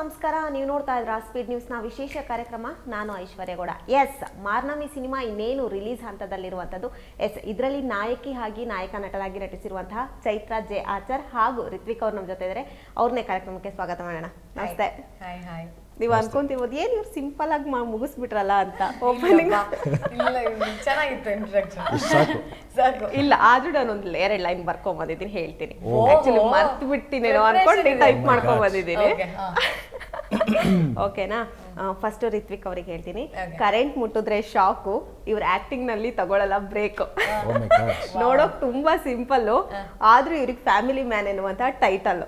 ನಮಸ್ಕಾರ. ನೀವು ನೋಡ್ತಾ ಇದ್ರ ಸ್ಪೀಡ್ ನ್ಯೂಸ್ನ ವಿಶೇಷ ಕಾರ್ಯಕ್ರಮ. ನಾನು ಐಶ್ವರ್ಯ ಗೌಡ. ಮಾರ್ನಮಿ ಸಿನಿಮಾ ಇನ್ನೇನು ರಿಲೀಸ್ ಹಂತದಲ್ಲಿರುವಂಥದ್ದು. ಇದರಲ್ಲಿ ನಾಯಕಿ ಆಗಿ ನಾಯಕ ನಟನಾಗಿ ನಟಿಸಿರುವಂತಹ ಚೈತ್ರಾ ಜೆ ಆಚಾರ್ ಹಾಗೂ ರಿತ್ವಿಕ್ ಅವ್ರು ನಮ್ಮ ಜೊತೆ ಇದ್ದಾರೆ. ಅವ್ರನ್ನೇ ಕಾರ್ಯಕ್ರಮಕ್ಕೆ ಸ್ವಾಗತ ಮಾಡೋಣ. ನಮಸ್ತೆ. ನೀವು ಅನ್ಕೊಂತಿರ್ಬೋದು ಏನ್ ಇವ್ರು ಸಿಂಪಲ್ ಆಗಿ ಮುಗಿಸ್ಬಿಟ್ರಲ್ಲ ಅಂತ. ಓಪನಿಂಗ್ ಇಲ್ಲ, ಆದ್ರೂ ನಾನೊಂದು 2 ಲೈನ್ ಬರ್ಕೊಂಬಂದಿದ್ದೀನಿ, ಹೇಳ್ತೀನಿ. ಆಕ್ಚುಲಿ ಮರ್ತು ಬಿಡ್ತೀನಿ ಅನ್ಕೊಂಡು ಟೈಪ್ ಮಾಡ್ಕೊಂಬಂದಿದ್ದೀನಿ. ಓಕೆನಾ? ಫಸ್ಟ್ ರಿತ್ವಿಕ್ ಅವ್ರಿಗೆ ಹೇಳ್ತೀನಿ. ಕರೆಂಟ್ ಮುಟ್ಟಿದ್ರೆ ಶಾಕು, ಇವ್ರ ಆಕ್ಟಿಂಗ್ ನಲ್ಲಿ ತಗೊಳಲ್ಲ ಬ್ರೇಕ್. ನೋಡೋಕ್ ತುಂಬಾ ಸಿಂಪಲ್, ಆದ್ರೂ ಇವ್ರಿಗೆ ಫ್ಯಾಮಿಲಿ ಮ್ಯಾನ್ ಎನ್ನುವಂತ ಟೈಟಲ್.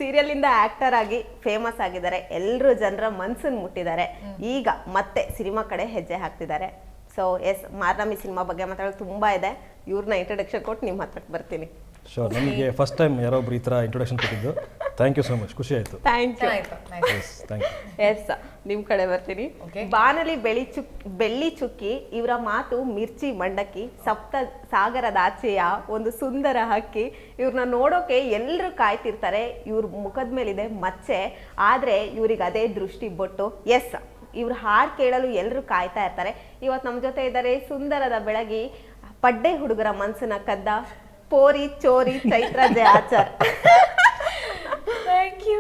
ಸೀರಿಯಲ್ ಇಂದ ಆಕ್ಟರ್ ಆಗಿ ಫೇಮಸ್ ಆಗಿದ್ದಾರೆ. ಎಲ್ಲರೂ ಜನರ ಮನ್ಸನ್ನು ಮುಟ್ಟಿದ್ದಾರೆ. ಈಗ ಮತ್ತೆ ಸಿನಿಮಾ ಕಡೆ ಹೆಜ್ಜೆ ಹಾಕ್ತಿದ್ದಾರೆ. ಸೊ ಮಾರ್ನಮಿ ಸಿನಿಮಾ ಬಗ್ಗೆ ಮಾತಾಡೋದು ತುಂಬಾ ಇದೆ. ಇವ್ರನ್ನ ಇಂಟ್ರೊಡಕ್ಷನ್ ಕೊಟ್ಟು ನಿಮ್ಮ ಹತ್ರಕ್ಕೆ ಬರ್ತೀನಿ. ಶೋರ್, ನನಗೆ ಫಸ್ಟ್ ಟೈಮ್ ಯಾರೊಬ್ರು ಈ ಥರ ಇಂಟ್ರೊಡಕ್ಷನ್ ಕೊಟ್ಟಿದ್ದು. ಥ್ಯಾಂಕ್ ಯು ಸೋ ಮಚ್, ಖುಷಿ ಆಯಿತು. Thank you. ನಿಮ್ಮ ಕಡೆ ಬರ್ತೀನಿ. ಬಾನಲಿ ಬೆಳ್ಳಿ ಚುಕ್ಕಿ, ಇವರ ಮಾತು ಮಿರ್ಚಿ ಮಂಡಕ್ಕಿ, ಸಪ್ತ ಸಾಗರದಾಚೆಯ ಒಂದು ಸುಂದರ ಹಕ್ಕಿ. ಇವ್ರನ್ನ ನೋಡೋಕೆ ಎಲ್ಲರೂ ಕಾಯ್ತಿರ್ತಾರೆ. ಇವ್ರ ಮುಖದ ಮೇಲಿದೆ ಮಚ್ಚೆ, ಆದ್ರೆ ಇವ್ರಿಗೆ ಅದೇ ದೃಷ್ಟಿ ಬೊಟ್ಟು. ಇವ್ರ ಹಾಡು ಕೇಳಲು ಎಲ್ಲರೂ ಕಾಯ್ತಾ ಇರ್ತಾರೆ. ಇವತ್ತು ನಮ್ಮ ಜೊತೆ ಇದ್ದಾರೆ ಸುಂದರದ ಬೆಳಗಿ, ಪಡ್ಡೆ ಹುಡುಗರ ಮನ್ಸನ್ನ ಕದ್ದ ಪೋರಿ ಚೋರಿ Chaitra J Achar. Thank you.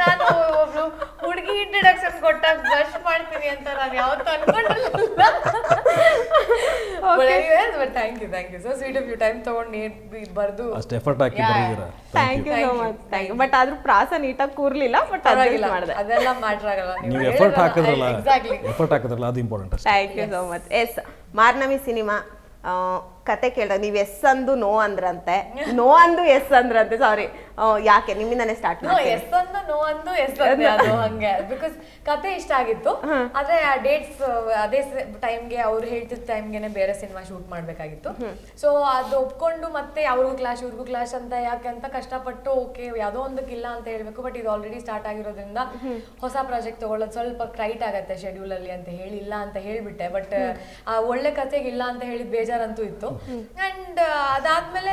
ನಾನು ಒಬ್ರು ಹುಡುಗಿ ಇಂಟ್ರಡಕ್ಷನ್ ಕೊಟ್ಟಾಗ ಬ್ರಷ್ ಮಾಡ್ತೀನಿ ಅಂತ ನಾನು ಯಾವತ್ತೂ ಅನ್ಕೊಂಡಿರಲಿಲ್ಲ. Thank you. So sweet of you. Time ತಗೊಂಡು ಬರ್ದು ಅಷ್ಟು ಎಫರ್ಟ್ ಹಾಕಿ ಬರೆದಿದ್ದೀರಾ. Thank you so much. Thank you. But ಆದ್ರೂ ಪ್ರಾಸ ನೀಟಾಗಿ ಕೂರ್ಲಿಲ್ಲ. ಬಟ್ ಮಾಡಿದೆ, ಅದೆಲ್ಲ ಮಾಡ್ರಾಗಲ್ಲ. ನೀವು ಎಫರ್ಟ್ ಹಾಕಿದ್ರಲ್ಲ ಅದು important. Thank you so much. Marnami cinema ಕತೆ ಕೇಳ, ನೀವು ಎಸ್ ಅಂದು ನೋ ಅಂದ್ರಂತೆ, ನೋ ಅಂದು ಎಸ್ ಅಂದ್ರಂತೆ. ಸಾರಿ, ಯಾಕೆ ನಿಮ್ಮಿಂದಾನೇ ಸ್ಟಾರ್ಟ್ ಮಾಡಿ. ಎಸ್ ಅಂದು ನೋ ಅಂದು ಎಸ್ ಅದು ಹಂಗೆ. ಬಿಕಾಸ್ ಕತೆ ಇಷ್ಟ ಆಗಿತ್ತು, ಆದ್ರೆ ಆ ಡೇಟ್ಸ್ ಅದೇ ಟೈಮ್ಗೆ ಅವ್ರು ಹೇಳ್ತಿದ್ದ ಟೈಮ್ಗೆನೆ ಬೇರೆ ಸಿನಿಮಾ ಶೂಟ್ ಮಾಡ್ಬೇಕಾಗಿತ್ತು. ಸೊ ಅದು ಒಪ್ಕೊಂಡು ಮತ್ತೆ ಅವ್ರಿಗೂ ಕ್ಲಾಶ್ ಇವ್ರಿಗೂ ಕ್ಲಾಶ್ ಅಂತ ಯಾಕಂತ ಕಷ್ಟಪಟ್ಟು ಓಕೆ ಯಾವ್ದೋ ಒಂದಕ್ಕಿಲ್ಲ ಅಂತ ಹೇಳ್ಬೇಕು. ಬಟ್ ಇದು ಆಲ್ರೆಡಿ ಸ್ಟಾರ್ಟ್ ಆಗಿರೋದ್ರಿಂದ ಹೊಸ ಪ್ರಾಜೆಕ್ಟ್ ತಗೊಳ್ಳೋದು ಸ್ವಲ್ಪ ಟೈಟ್ ಆಗತ್ತೆ ಶೆಡ್ಯೂಲ್ ಅಲ್ಲಿ ಅಂತ ಹೇಳಿ ಇಲ್ಲ ಅಂತ ಹೇಳ್ಬಿಟ್ಟೆ. ಬಟ್ ಆ ಒಳ್ಳೆ ಕತೆಗೆ ಇಲ್ಲ ಅಂತ ಹೇಳಿದ್ ಬೇಜಾರಂತೂ ಇತ್ತು. ಅಂಡ್ ಅದಾದ್ಮೇಲೆ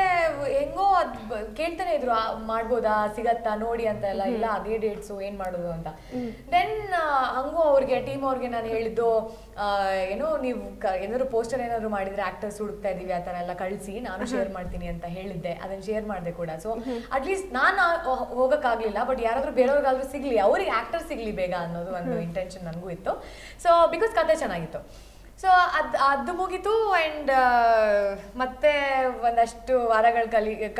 ಹೆಂಗೋ ಅದ್ ಕೇಳ್ತಾನೆ ಇದ್ರು, ಮಾಡ್ಬೋದಾ, ಸಿಗತ್ತಾ ನೋಡಿ ಅಂತ ಎಲ್ಲ. ಇಲ್ಲ ಅದೇ ಡೇಟ್ಸು, ಏನ್ ಮಾಡೋದು ಅಂತ. ದೆನ್ ಹಂಗೂ ಅವ್ರಿಗೆ ಟೀಮ್ ಅವ್ರಿಗೆ ನಾನು ಹೇಳಿದ್ದು, ಏನೋ ನೀವು ಏನಾದ್ರು ಪೋಸ್ಟರ್ ಏನಾದ್ರು ಮಾಡಿದ್ರೆ ಆಕ್ಟರ್ಸ್ ಹುಡುಕ್ತಾ ಇದೀವಿ ಆ ಥರ ಎಲ್ಲ ಕಳಿಸಿ, ನಾನು ಶೇರ್ ಮಾಡ್ತೀನಿ ಅಂತ ಹೇಳಿದ್ದೆ. ಅದನ್ನ ಶೇರ್ ಮಾಡಿದೆ ಕೂಡ. ಸೊ ಅಟ್ಲೀಸ್ಟ್ ನಾನು ಹೋಗಕ್ಕಾಗ್ಲಿಲ್ಲ, ಬಟ್ ಯಾರಾದ್ರೂ ಬೇರೆಯವ್ರಿಗಾದ್ರೂ ಸಿಗ್ಲಿ, ಅವ್ರಿಗೆ ಆಕ್ಟರ್ ಸಿಗ್ಲಿ ಬೇಗ ಅನ್ನೋದು ಒಂದು ಇಂಟೆನ್ಷನ್ ನನಗೂ ಇತ್ತು. ಸೊ ಬಿಕಾಸ್ ಕತೆ ಚೆನ್ನಾಗಿತ್ತು. ಸೊ ಅದು ಮುಗೀತು. ಆ್ಯಂಡ್ ಮತ್ತೆ ಒಂದಷ್ಟು ವಾರಗಳು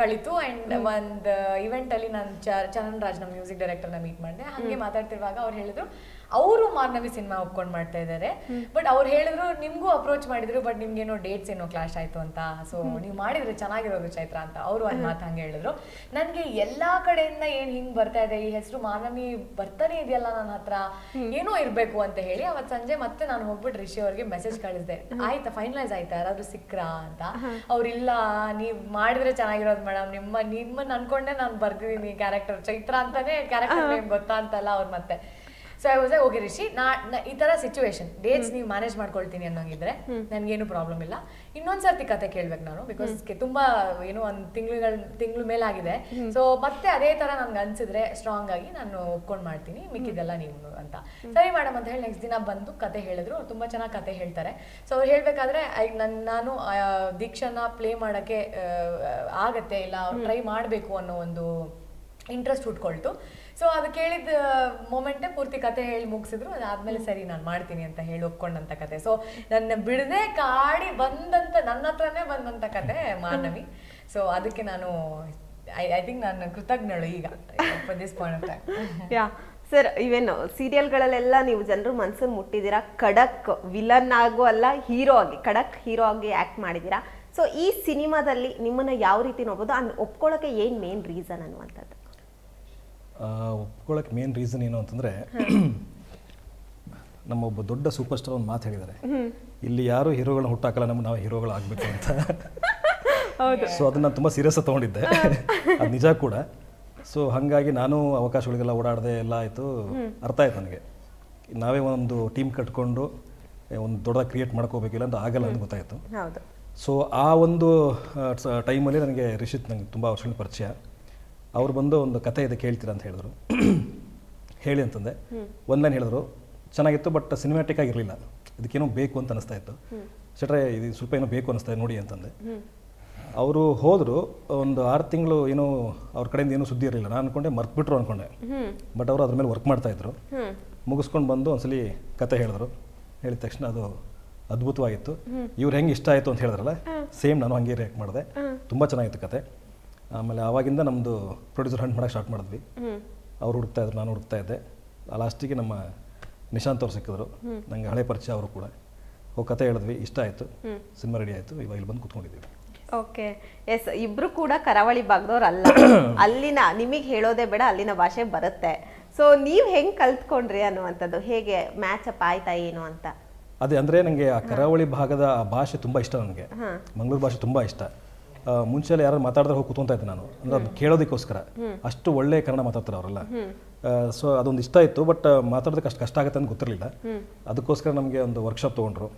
ಕಳೀತು. ಆ್ಯಂಡ್ ಒಂದು ಇವೆಂಟಲ್ಲಿ ನಾನು ಚರಣ್ ರಾಜ್, ನಮ್ಮ ಮ್ಯೂಸಿಕ್ ಡೈರೆಕ್ಟರ್ನ ಮೀಟ್ ಮಾಡಿದೆ. ಹಾಗೆ ಮಾತಾಡ್ತಿರುವಾಗ ಅವ್ರು ಹೇಳಿದ್ರು ಅವರು ಮಾರ್ನವಿ ಸಿನಿಮಾ ಒಪ್ಕೊಂಡು ಮಾಡ್ತಾ ಇದ್ದಾರೆ. ಬಟ್ ಅವ್ರು ಹೇಳಿದ್ರು ನಿಮ್ಗೂ ಅಪ್ರೋಚ್ ಮಾಡಿದ್ರು, ಬಟ್ ನಿಮ್ಗೇನೋ ಡೇಟ್ಸ್ ಏನೋ ಕ್ಲಾಶ್ ಆಯ್ತು ಅಂತ. ಸೊ ನೀವು ಮಾಡಿದ್ರೆ ಚೆನ್ನಾಗಿರೋದು ಚೈತ್ರ ಅಂತ ಅವರು ಒಂದು ಮಾತು ಹಂಗೆ ಹೇಳಿದ್ರು. ನನಗೆ ಎಲ್ಲಾ ಕಡೆಯಿಂದ ಏನ್ ಹಿಂಗ್ ಬರ್ತಾ ಇದೆ, ಈ ಹೆಸರು ಮಾರ್ನವಿ ಬರ್ತಾನೆ ಇದೆಯಲ್ಲ ನನ್ನ ಹತ್ರ, ಏನೋ ಇರ್ಬೇಕು ಅಂತ ಹೇಳಿ ಅವತ್ತು ಸಂಜೆ ಮತ್ತೆ ನಾನು ಹೋಗ್ಬಿಟ್ಟು ರಿಷಿ ಅವ್ರಿಗೆ ಮೆಸೇಜ್ ಕಳಿಸಿದೆ. ಆಯ್ತಾ, ಫೈನಲೈಸ್ ಆಯ್ತಾ, ಯಾರಾದ್ರೂ ಸಿಕ್ರಾ ಅಂತ. ಅವ್ರಿಲ್ಲ, ನೀವ್ ಮಾಡಿದ್ರೆ ಚೆನ್ನಾಗಿರೋದು ಮೇಡಮ್, ನಿಮ್ಮನ್ನ ಅನ್ಕೊಂಡೆ ನಾನು ಬರ್ದಿದ್ದೀನಿ ಕ್ಯಾರೆಕ್ಟರ್, ಚೈತ್ರ ಅಂತಾನೆ ಕ್ಯಾರೆಕ್ಟರ್ ನೇಮ್ ಗೊತ್ತಾ ಅಂತಲ್ಲ ಅವ್ರು ಮತ್ತೆ. So I was okay Rishi, ಈ ತರ ಸಿಚುವೇಶನ್ ಡೇಟ್ಸ್ ನೀವು ಮ್ಯಾನೇಜ್ ಮಾಡ್ಕೊಳ್ತೀನಿ ಅನ್ನೋಂಗಿದ್ರೆ ನನ್ಗೇನು ಪ್ರಾಬ್ಲಮ್ ಇಲ್ಲ. ಇನ್ನೊಂದ್ಸರ್ತಿ ಕತೆ ಕೇಳ್ಬೇಕು ನಾನು, ಬಿಕಾಸ್ ತುಂಬಾ ಏನೋ ಒಂದು ತಿಂಗಳು ಮೇಲಾಗಿದೆ. ಸೊ ಮತ್ತೆ ಅದೇ ತರ ನನ್ಗೆ ಅನ್ಸಿದ್ರೆ ಸ್ಟ್ರಾಂಗ್ ಆಗಿ ನಾನು ಒಪ್ಕೊಂಡ್ ಮಾಡ್ತೀನಿ, ಮಿಕ್ಕಿದೆಲ್ಲ ನೀವು ಅಂತ. ಸರಿ ಮೇಡಮ್ ಅಂತ ಹೇಳಿ ನೆಕ್ಸ್ಟ್ ದಿನ ಬಂದು ಕತೆ ಹೇಳಿದ್ರು. ಅವ್ರು ತುಂಬಾ ಚೆನ್ನಾಗಿ ಕತೆ ಹೇಳ್ತಾರೆ. ಸೊ ಅವ್ರು ಹೇಳ್ಬೇಕಾದ್ರೆ ನಾನು ದೀಕ್ಷಾನ ಪ್ಲೇ ಮಾಡಕ್ಕೆ ಆಗತ್ತೆ, ಇಲ್ಲ ಟ್ರೈ ಮಾಡಬೇಕು ಅನ್ನೋ ಒಂದು ಇಂಟ್ರೆಸ್ಟ್ ಹುಟ್ಕೊಳ್ತು. ಸೊ ಅದು ಕೇಳಿದ ಮೊಮೆಂಟೇ ಪೂರ್ತಿ ಕತೆ ಹೇಳಿ ಮುಗಿಸಿದ್ರು. ಅದಾದ್ಮೇಲೆ ಸರಿ ನಾನು ಮಾಡ್ತೀನಿ ಅಂತ ಹೇಳಿ ಒಪ್ಕೊಂಡಂತ ಕತೆ. ಸೊ ನನ್ನ ಬಿಡದೆ ಕಾಡಿ ಬಂದಂತ, ನನ್ನ ಹತ್ರನೇ ಬಂದಂತ ಕತೆ ಮಾರ್ನವಿ. ಸೊ ಅದಕ್ಕೆ ನಾನು ಐ ಥಿಂಕ್ ನಾನು ಕೃತಜ್ಞಳು ಈಗ this point of time. Yeah sir, ಇವೇನು ಸೀರಿಯಲ್ಗಳಲ್ಲೆಲ್ಲ ನೀವು ಜನರು ಮನ್ಸನ್ನು ಮುಟ್ಟಿದ್ದೀರಾ. ಖಡಕ್ ವಿಲನ್ ಆಗೋ ಅಲ್ಲ, ಹೀರೋ ಆಗಿ, ಖಡಕ್ ಹೀರೋ ಆಗಿ ಆ್ಯಕ್ಟ್ ಮಾಡಿದ್ದೀರಾ. ಸೊ ಈ ಸಿನಿಮಾದಲ್ಲಿ ನಿಮ್ಮನ್ನ ಯಾವ ರೀತಿ ನೋಡ್ಬೋದು, ಒಪ್ಕೊಳ್ಳೋಕೆ ಏನು ಮೇನ್ ರೀಸನ್ ಅನ್ನುವಂಥದ್ದು? ಒಪ್ಕೊಳ್ಳೋಕೆ ಮೇನ್ ರೀಸನ್ ಏನು ಅಂತಂದರೆ, ನಮ್ಮ ಒಬ್ಬ ದೊಡ್ಡ ಸೂಪರ್ ಸ್ಟಾರ್ ಒಂದು ಮಾತು ಹೇಳಿದ್ದಾರೆ, ಇಲ್ಲಿ ಯಾರು ಹೀರೋಗಳನ್ನ ಹುಟ್ಟಾಕಲ್ಲ, ನಾವು ಹೀರೋಗಳು ಆಗಬೇಕು ಅಂತ. ಸೊ ಅದನ್ನು ನಾನು ತುಂಬ ಸೀರಿಯಸ್ ಆಗಿ ತೊಗೊಂಡಿದ್ದೆ. ಅದು ನಿಜ ಕೂಡ. ಸೊ ಹಾಗಾಗಿ ನಾನು ಅವಕಾಶಗಳಿಗೆಲ್ಲ ಓಡಾಡದೆ ಎಲ್ಲ ಆಯಿತು. ಅರ್ಥ ಆಯ್ತು ನನಗೆ, ನಾವೇ ಒಂದು ಟೀಮ್ ಕಟ್ಕೊಂಡು ಒಂದು ದೊಡ್ಡದಾಗಿ ಕ್ರಿಯೇಟ್ ಮಾಡ್ಕೋಬೇಕಿಲ್ಲ ಅಂತ ಆಗಲ್ಲ ಅಂತ ಗೊತ್ತಾಯಿತು. ಸೊ ಆ ಒಂದು ಟೈಮಲ್ಲಿ ನನಗೆ ರಿಷಿತ್ ನಂಗೆ ತುಂಬ ವರ್ಷಗಳ ಪರಿಚಯ. ಅವ್ರು ಬಂದು ಒಂದು ಕತೆ ಇದೆ ಕೇಳ್ತೀರಾ ಅಂತ ಹೇಳಿದ್ರು. ಹೇಳಿ ಅಂತಂದೆ. ಒಂದು ಲೈನ್ ಹೇಳಿದ್ರು, ಚೆನ್ನಾಗಿತ್ತು ಬಟ್ ಸಿನಿಮ್ಯಾಟಿಕ್ ಆಗಿರಲಿಲ್ಲ, ಇದಕ್ಕೇನೋ ಬೇಕು ಅಂತ ಅನಿಸ್ತಾ ಇತ್ತು. ಶೆಟ್ರೆ ಇದು ಸ್ವಲ್ಪ ಏನೋ ಬೇಕು ಅನಿಸ್ತಾ ಇದೆ ನೋಡಿ ಅಂತಂದೆ. ಅವರು ಹೋದರು. ಒಂದು 6 ತಿಂಗಳು ಏನೋ ಅವ್ರ ಕಡೆಯಿಂದ ಏನೂ ಸುದ್ದಿ ಇರಲಿಲ್ಲ. ನಾನು ಅಂದ್ಕೊಂಡೆ ಮರ್ತ್ಬಿಟ್ರು ಅಂದ್ಕೊಂಡೆ. ಬಟ್ ಅವರು ಅದ್ರ ಮೇಲೆ ವರ್ಕ್ ಮಾಡ್ತಾಯಿದ್ರು. ಮುಗಿಸ್ಕೊಂಡು ಬಂದು ಒಂದ್ಸಲಿ ಕತೆ ಹೇಳಿದ್ರು. ಹೇಳಿದ ತಕ್ಷಣ ಅದು ಅದ್ಭುತವಾಗಿತ್ತು. ಇವ್ರು ಹೆಂಗೆ ಇಷ್ಟ ಆಯಿತು ಅಂತ ಹೇಳಿದ್ರಲ್ಲ, ಸೇಮ್ ನಾನು ಹಂಗೆ ರಿಯಾಕ್ಟ್ ಮಾಡಿದೆ. ತುಂಬ ಚೆನ್ನಾಗಿತ್ತು ಕತೆ. ಆಮೇಲೆ ಆವಾಗಿಂದ ನಮ್ಮದು ಪ್ರೊಡ್ಯೂಸರ್ ಹಂಟ್ ಮಾಡೋಕ್ಕೆ ಸ್ಟಾರ್ಟ್ ಮಾಡಿದ್ವಿ. ಅವ್ರು ಹುಡುಕ್ತಾ ಇದ್ರು, ನಾನು ಹುಡುಕ್ತಾ ಇದ್ದೆ. ಲಾಸ್ಟಿಗೆ ನಮ್ಮ ನಿಶಾಂತ್ ಅವ್ರು ಸಿಕ್ಕಿದ್ರು, ನನಗೆ ಹಳೆ ಪರಿಚಯ. ಅವರು ಕೂಡ ಹೋಗಿ ಕತೆ ಹೇಳಿದ್ವಿ, ಇಷ್ಟ ಆಯಿತು, ಸಿನಿಮಾ ರೆಡಿ ಆಯಿತು. ಇವಾಗ ಇಲ್ಲಿ ಬಂದು ಕೂತ್ಕೊಂಡಿದ್ದೀವಿ. Okay, S. ಇಬ್ರು ಕೂಡ ಕರಾವಳಿ ಭಾಗದವ್ರು ಅಲ್ಲ. ಅಲ್ಲಿನ ನಿಮಗೆ ಹೇಳೋದೇ ಬೇಡ, ಅಲ್ಲಿನ ಭಾಷೆ ಬರುತ್ತೆ. ಸೊ ನೀವು ಹೆಂಗೆ ಕಲ್ತ್ಕೊಂಡ್ರಿ ಅನ್ನುವಂಥದ್ದು, ಹೇಗೆ ಮ್ಯಾಚ್ ಅಪ್ ಆಯ್ತಾ ಏನು ಅಂತ? ಅದೇ ಅಂದರೆ ನನಗೆ ಆ ಕರಾವಳಿ ಭಾಗದ ಆ ಭಾಷೆ ತುಂಬ ಇಷ್ಟ. ನನಗೆ ಮಂಗಳೂರು ಭಾಷೆ ತುಂಬ ಇಷ್ಟ. ಮುಂಚೆ ಎಲ್ಲ ಯಾರು ಮಾತಾಡಿದ್ರೆ ಹೋಗಿ ಕೂತ್ಕೊಂತ ಇದ್ದೆ ನಾನು, ಅಂದರೆ ಅದು ಕೇಳೋದಕ್ಕೋಸ್ಕರ. ಅಷ್ಟು ಒಳ್ಳೆ ಕನ್ನಡ ಮಾತಾಡ್ತಾರೆ ಅವರೆಲ್ಲ. ಸೊ ಅದೊಂದು ಇಷ್ಟ ಇತ್ತು. ಬಟ್ ಮಾತಾಡೋದಕ್ಕೆ ಅಷ್ಟು ಕಷ್ಟ ಆಗುತ್ತೆ ಅಂತ ಗೊತ್ತಿರಲಿಲ್ಲ. ಅದಕ್ಕೋಸ್ಕರ ನಮಗೆ ಒಂದು ವರ್ಕ್ಶಾಪ್ ತೊಗೊಂಡ್ರು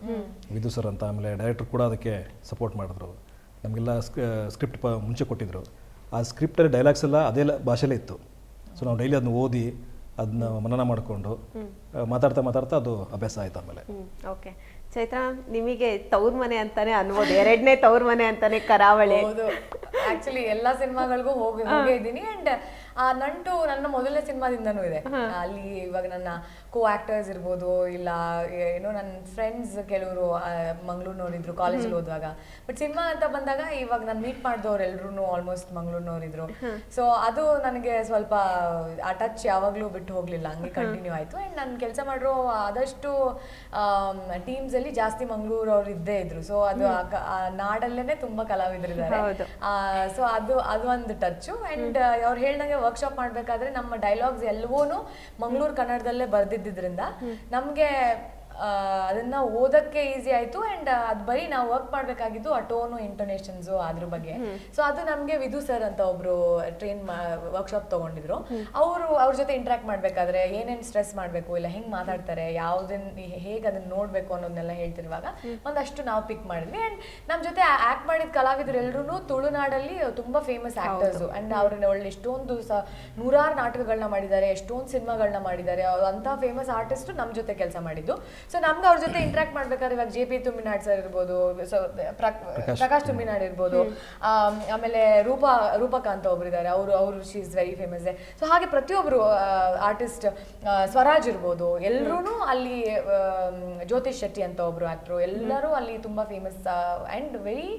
ವಿದು ಸರ್ ಅಂತ. ಆಮೇಲೆ ಡೈರೆಕ್ಟರ್ ಕೂಡ ಅದಕ್ಕೆ ಸಪೋರ್ಟ್ ಮಾಡಿದ್ರು. ನಮಗೆಲ್ಲ ಸ್ಕ್ರಿಪ್ಟ್ ಮುಂಚೆ ಕೊಟ್ಟಿದ್ರು. ಆ ಸ್ಕ್ರಿಪ್ಟಲ್ಲಿ ಡೈಲಾಗ್ಸ್ ಎಲ್ಲ ಅದೇ ಭಾಷೆಯಲ್ಲೇ ಇತ್ತು. ಸೊ ನಾವು ಡೈಲಿ ಅದನ್ನ ಓದಿ ಅದನ್ನ ಮನನ ಮಾಡಿಕೊಂಡು ಮಾತಾಡ್ತಾ ಅದು ಅಭ್ಯಾಸ ಆಯ್ತು. ಆಮೇಲೆ ಓಕೆ, ಚೈತ್ರ, ನಿಮಗೆ ತವ್ರ ಮನೆ ಅಂತಾನೆ ಅನ್ಬೋದು, 2ನೇ ತವ್ರ ಮನೆ ಅಂತಾನೆ ಕರಾವಳಿ. ಆಕ್ಚುಲಿ ಎಲ್ಲಾ ಸಿನಿಮಾಗಳಿಗೂ ಹೋಗೇ ಇದ್ದೀನಿ. ಅಂಡ್ ಆ ನಂಟು ನನ್ನ ಮೊದಲನೇ ಸಿನಿಮಾದಿಂದನೂ ಇದೆ. ಅಲ್ಲಿ ಇವಾಗ ನನ್ನ ಕೋ ಆಕ್ಟರ್ಸ್ ಇರ್ಬೋದು, ಇಲ್ಲ ಏನೋ ನನ್ನ ಫ್ರೆಂಡ್ಸ್ ಕೆಲವರು ಮಂಗಳೂರಿನವರಿದ್ರು ಕಾಲೇಜಲ್ಲಿ ಓದುವಾಗ. ಬಟ್ ಸಿನಿಮಾ ಅಂತ ಬಂದಾಗ ಇವಾಗ ನಾನು ಮೀಟ್ ಮಾಡಿದವ್ರು ಎಲ್ರು ಆಲ್ಮೋಸ್ಟ್ ಮಂಗಳೂರಿನವರಿದ್ರು. ಸೊ ಅದು ನನಗೆ ಸ್ವಲ್ಪ ಆ ಟಚ್ ಯಾವಾಗಲೂ ಬಿಟ್ಟು ಹೋಗ್ಲಿಲ್ಲ, ಹಂಗೆ ಕಂಟಿನ್ಯೂ ಆಯ್ತು. ಅಂಡ್ ನಾನು ಕೆಲಸ ಮಾಡಿರೋ ಆದಷ್ಟು ಟೀಮ್ಸ್ ಅಲ್ಲಿ ಜಾಸ್ತಿ ಮಂಗಳೂರವ್ರು ಇದ್ದೇ ಇದ್ರು. ಸೊ ಅದು ಆ ನಾಡಲ್ಲೇನೆ ತುಂಬಾ ಕಲಾವಿದರಿದ್ದಾರೆ. ಸೊ ಅದು ಒಂದು ಟಚ್ಚು. ಅಂಡ್ ಅವ್ರು ಹೇಳ್ದಂಗೆ ವರ್ಕ್ಶಾಪ್ ಮಾಡ್ಬೇಕಾದ್ರೆ ನಮ್ಮ ಡೈಲಾಗ್ಸ್ ಎಲ್ಲವೂ ಮಂಗಳೂರು ಕನ್ನಡದಲ್ಲೇ ಬರ್ದಿದ್ದಿದ್ರಿಂದ ನಮ್ಗೆ ಅದನ್ನ ಓದಕ್ಕೆ ಈಸಿ ಆಯ್ತು. ಅಂಡ್ ಅದು ಬರೀ ನಾವು ವರ್ಕ್ ಮಾಡ್ಬೇಕಾಗಿದ್ದು ಆ ಟೋನು, ಇಂಟೋನೇಷನ್ಸು, ಅದ್ರ ಬಗ್ಗೆ. ಸೊ ಅದು ನಮ್ಗೆ ವಿದು ಸರ್ ಅಂತ ಒಬ್ರು ವರ್ಕ್ಶಾಪ್ ತಗೊಂಡಿದ್ರು. ಅವ್ರ ಜೊತೆ ಇಂಟ್ರಾಕ್ಟ್ ಮಾಡ್ಬೇಕಾದ್ರೆ ಏನೇನ್ ಸ್ಟ್ರೆಸ್ ಮಾಡ್ಬೇಕು, ಇಲ್ಲ ಹೆಂಗ್ ಮಾತಾಡ್ತಾರೆ, ಹೇಗೆ ಅದನ್ನ ನೋಡ್ಬೇಕು ಅನ್ನೋದನ್ನೆಲ್ಲ ಹೇಳ್ತಿರುವಾಗ ಒಂದಷ್ಟು ನಾವು ಪಿಕ್ ಮಾಡಿದ್ವಿ. ಅಂಡ್ ನಮ್ ಜೊತೆ ಆಕ್ಟ್ ಮಾಡಿದ ಕಲಾವಿದರೆಲ್ಲರೂ ತುಳುನಾಡಲ್ಲಿ ತುಂಬಾ ಫೇಮಸ್ ಆಕ್ಟರ್ಸ್. ಅಂಡ್ ಅವ್ರನ್ನ ಒಳ್ಳೆ ಎಷ್ಟೊಂದು ನೂರಾರು ನಾಟಕಗಳನ್ನ ಮಾಡಿದ್ದಾರೆ, ಎಷ್ಟೊಂದು ಸಿನಿಮಾಗಳನ್ನ ಮಾಡಿದ್ದಾರೆ. ಅಂತ ಫೇಮಸ್ ಆರ್ಟಿಸ್ಟ್ ನಮ್ ಜೊತೆ ಕೆಲಸ ಮಾಡಿದ್ದು. ಸೊ ನಮ್ಗೆ ಅವ್ರ ಜೊತೆ ಇಂಟ್ರಾಕ್ಟ್ ಮಾಡ್ಬೇಕಾದ್ರೆ ಇವಾಗ JP ತುಮ್ಮಿನಾಡ್ ಸರ್ ಇರ್ಬೋದು, ಪ್ರಕಾಶ್ ತುಮ್ಮಿನಾಡ್ ಇರ್ಬೋದು, ಆಮೇಲೆ ರೂಪಕಾ ಅಂತ ಒಬ್ರಿದ್ದಾರೆ, ಅವರು she is very famous. So ಹಾಗೆ ಪ್ರತಿಯೊಬ್ರು ಆರ್ಟಿಸ್ಟ್, ಸ್ವರಾಜ್ ಇರ್ಬೋದು, ಎಲ್ಲರೂ ಅಲ್ಲಿ, ಜ್ಯೋತಿಷ್ ಶೆಟ್ಟಿ ಅಂತ ಒಬ್ರು ಆಕ್ಟ್ರು, ಎಲ್ಲರೂ ಅಲ್ಲಿ ತುಂಬಾ famous and very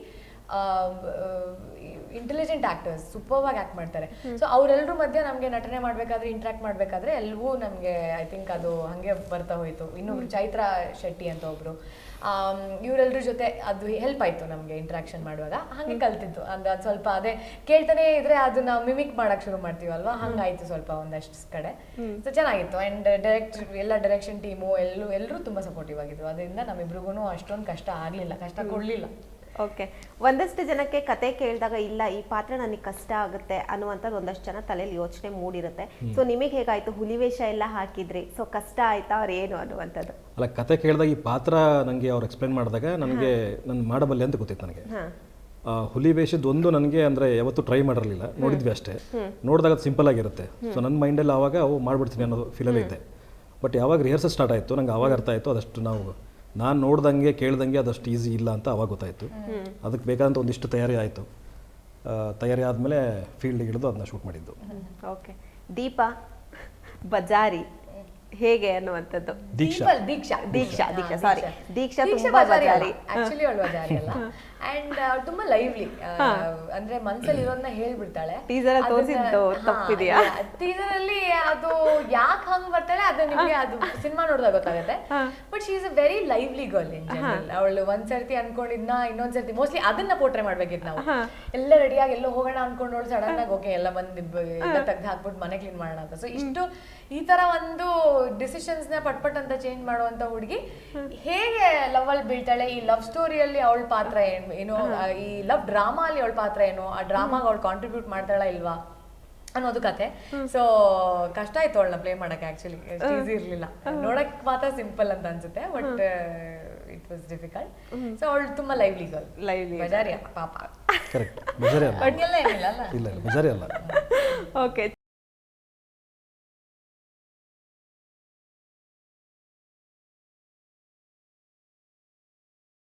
intelligent actors, super ಆಗಿ ಆಕ್ಟ್ ಮಾಡ್ತಾರೆ. ಸೊ ಅವರೆಲ್ಲರೂ ಮಧ್ಯೆ ನಮಗೆ ನಟನೆ ಮಾಡ್ಬೇಕಾದ್ರೆ, ಇಂಟ್ರಾಕ್ಟ್ ಮಾಡ್ಬೇಕಾದ್ರೆ ಎಲ್ಲವೂ ನಮಗೆ ಐ ಥಿಂಕ್ ಅದು ಹಂಗೆ ಬರ್ತಾ ಹೋಯ್ತು. ಇನ್ನೊಬ್ರು ಚೈತ್ರ ಶೆಟ್ಟಿ ಅಂತ ಒಬ್ರು, ಇವರೆಲ್ಲರ ಜೊತೆ ಅದು ಹೆಲ್ಪ್ ಆಯ್ತು ನಮಗೆ ಇಂಟ್ರಾಕ್ಷನ್ ಮಾಡುವಾಗ. ಹಾಗೆ ಕಲ್ತಿತ್ತು. ಅದು ಸ್ವಲ್ಪ ಅದೇ ಕೇಳ್ತಾನೆ ಇದ್ರೆ ಅದನ್ನ ಮಿಮಿಕ್ ಮಾಡಕ್ ಶುರು ಮಾಡ್ತೀವಲ್ವಾ, ಹಂಗಾಯ್ತು ಸ್ವಲ್ಪ ಒಂದಷ್ಟು ಕಡೆ. ಸೊ ಚೆನ್ನಾಗಿತ್ತು. ಅಂಡ್ ಎಲ್ಲ ಡೈರೆಕ್ಷನ್ ಟೀಮು ಎಲ್ಲರೂ ತುಂಬಾ ಸಪೋರ್ಟಿವ್ ಆಗಿದ್ರು. ಅದರಿಂದ ನಮ್ಮಿಬ್ರಿಗೂ ಅಷ್ಟೊಂದು ಕಷ್ಟ ಕೊಡ್ಲಿಲ್ಲ. ಓಕೆ, ಒಂದಷ್ಟು ಜನಕ್ಕೆ ಕತೆ ಕೇಳಿದಾಗ ಇಲ್ಲ ಈ ಪಾತ್ರ ನನಗೆ ಕಷ್ಟ ಆಗುತ್ತೆ ಅನ್ನುವಂಥದ್ದು ಒಂದಷ್ಟು ಜನ ತಲೆಯಲ್ಲಿ ಯೋಚನೆ ಮೂಡಿರುತ್ತೆ. ಸೊ ನಿಮಗೆ ಹೇಗಾಯ್ತು? ಹುಲಿವೇಷ ಎಲ್ಲ ಹಾಕಿದ್ರಿ, ಸೊ ಕಷ್ಟ ಆಯ್ತಾ ಅವ್ರು ಏನು ಅನ್ನುವಂಥದ್ದು? ಅಲ್ಲ, ಕತೆ ಕೇಳಿದಾಗ ಈ ಪಾತ್ರ ನನಗೆ ಅವ್ರು ಎಕ್ಸ್ಪ್ಲೇನ್ ಮಾಡಿದಾಗ ನನಗೆ ನಾನು ಮಾಡಬಲ್ಲೆ ಅಂತ ಗೊತ್ತಿತ್ತು. ನನಗೆ ಹುಲಿ ವೇಷದ ಒಂದು ನನಗೆ ಅಂದರೆ ಯಾವತ್ತೂ ಟ್ರೈ ಮಾಡಿರಲಿಲ್ಲ, ನೋಡಿದ್ವಿ ಅಷ್ಟೇ. ನೋಡಿದಾಗ ಅದು ಸಿಂಪಲ್ ಆಗಿರುತ್ತೆ. ಸೊ ನನ್ನ ಮೈಂಡಲ್ಲಿ ಆವಾಗ ಅವು ಮಾಡ್ಬಿಡ್ತೀನಿ ಅನ್ನೋ ಫೀಲಲ್ಲಿ ಇದ್ದೆ. ಬಟ್ ಯಾವಾಗ ರಿಹರ್ಸಲ್ ಸ್ಟಾರ್ಟ್ ಆಯಿತು ನಂಗೆ ಆವಾಗ ಅರ್ಥ ಆಯಿತು ಅದಷ್ಟು ನಾನು ನೋಡ್ದಂಗೆ ಕೇಳ್ದಂಗೆ ಅದಷ್ಟು ಈಸಿ ಇಲ್ಲ ಅಂತ ಅವಾಗ ಗೊತ್ತಾಯಿತು. ಅದಕ್ಕೆ ಬೇಕಾದಂಥ ಒಂದಿಷ್ಟು ತಯಾರಿ ಆಯಿತು. ತಯಾರಿ ಆದಮೇಲೆ ಫೀಲ್ಡಿಗೆ ಇಳಿದು ಅದನ್ನ ಶೂಟ್ ಮಾಡಿದ್ದು. ಓಕೆ, ದೀಪಾ ಬಜಾರಿ ಹೇಗೆ ಅನ್ನುವಂಥದ್ದು? ದೀಕ್ಷಾ ಸಾರಿ, ದೀಕ್ಷಾ ತುಂಬಾ ಬಜಾರಿ. ಆಕ್ಚುಲಿ ಅವಳು ಬಜಾರಿ ಅಲ್ಲ. ಅಂಡ್ ತುಂಬಾ ಲೈವ್ಲಿ, ಅಂದ್ರೆ ಮನ್ಸಲ್ಲಿ ಇರೋದನ್ನ ಹೇಳ್ಬಿಡ್ತಾಳೆ. ಟೀಸರ್ ಅಲ್ಲಿ ಅದು ಯಾಕೆ ಹಂಗ್ ಬರ್ತಾಳೆ ಅದು ನಿಮ್ಗೆ ಅದು ಸಿನಿಮಾ ನೋಡಿದಾಗ ಗೊತ್ತಾಗುತ್ತೆ. But she is a very lively girl in general. ಅವಳು ಒಂದ್ಸರ್ತಿ ಅನ್ಕೊಂಡಿದ್ನ ಇನ್ನೊಂದ್ಸರ್ತಿ ಮೋಸ್ಟ್ಲಿ ಅದನ್ನ ಪೋರ್ಟ್ರೇ ಮಾಡ್ಬೇಕಿತ್ತು ನಾವು. ಎಲ್ಲ ರೆಡಿಯಾಗಿ ಎಲ್ಲೋ ಹೋಗೋಣ ಅನ್ಕೊಂಡೋಳು, ಸಡನ್ ಆಗಿ ಓಕೆ ಎಲ್ಲ ಬಂದು ತೆಗ್ದು ಹಾಕ್ಬಿಟ್ಟು ಮನೆ ಕ್ಲೀನ್ ಮಾಡೋಣ ಅಂತ. ಸೊ ಇಷ್ಟು ಈ ತರ ಒಂದು ಡಿಸಿಷನ್ಸ್ ನ ಪಟ್ ಅಂತ ಚೇಂಜ್ ಮಾಡುವಂತ ಹುಡುಗಿ ಹೇಗೆ ಲವ್ ಅಲ್ಲಿ ಬೀಳ್ತಾಳೆ, ಈ ಲವ್ ಸ್ಟೋರಿಯಲ್ಲಿ ಅವಳ ಪಾತ್ರ ಏನೋ, ಈ ಲವ್ ಡ್ರಾಮಾ ಅಲ್ಲಿ ಅವಳ ಪಾತ್ರ ಏನೋ, ಆ ಡ್ರಾಮಾಗ ಅವಳು ಕಾಂಟ್ರಿಬ್ಯೂಟ್ ಮಾಡ್ತಾಳ ಇಲ್ವಾ ಅನ್ನೋದು ಕತೆ. ಸೊ ಕಷ್ಟ ಆಯ್ತು ಅವಳನ್ನ ಪ್ಲೇ ಮಾಡಕ್ಕೆ. ಆಕ್ಚುಲಿ ಈಸಿ ಇರ್ಲಿಲ್ಲ, ನೋಡಕ್ ಮಾತ್ರ ಸಿಂಪಲ್ ಅಂತ ಅನ್ಸುತ್ತೆ, but it was difficult. So ಅವಳು ತುಂಬಾ ಲೈವ್ಲಿ ಗರ್ಲ್, ಲೈವ್ಲಿ ಬಜಾರಿಯ ಪಾಪ. ಕರೆಕ್ಟ್, ಬೇಜಾರೇ ಅಲ್ಲ. ಹಂಗೆಲ್ಲ ಏನಿಲ್ಲ ಅಲ್ಲ. ಇಲ್ಲ ಬೇಜಾರೇ ಅಲ್ಲ. ಓಕೆ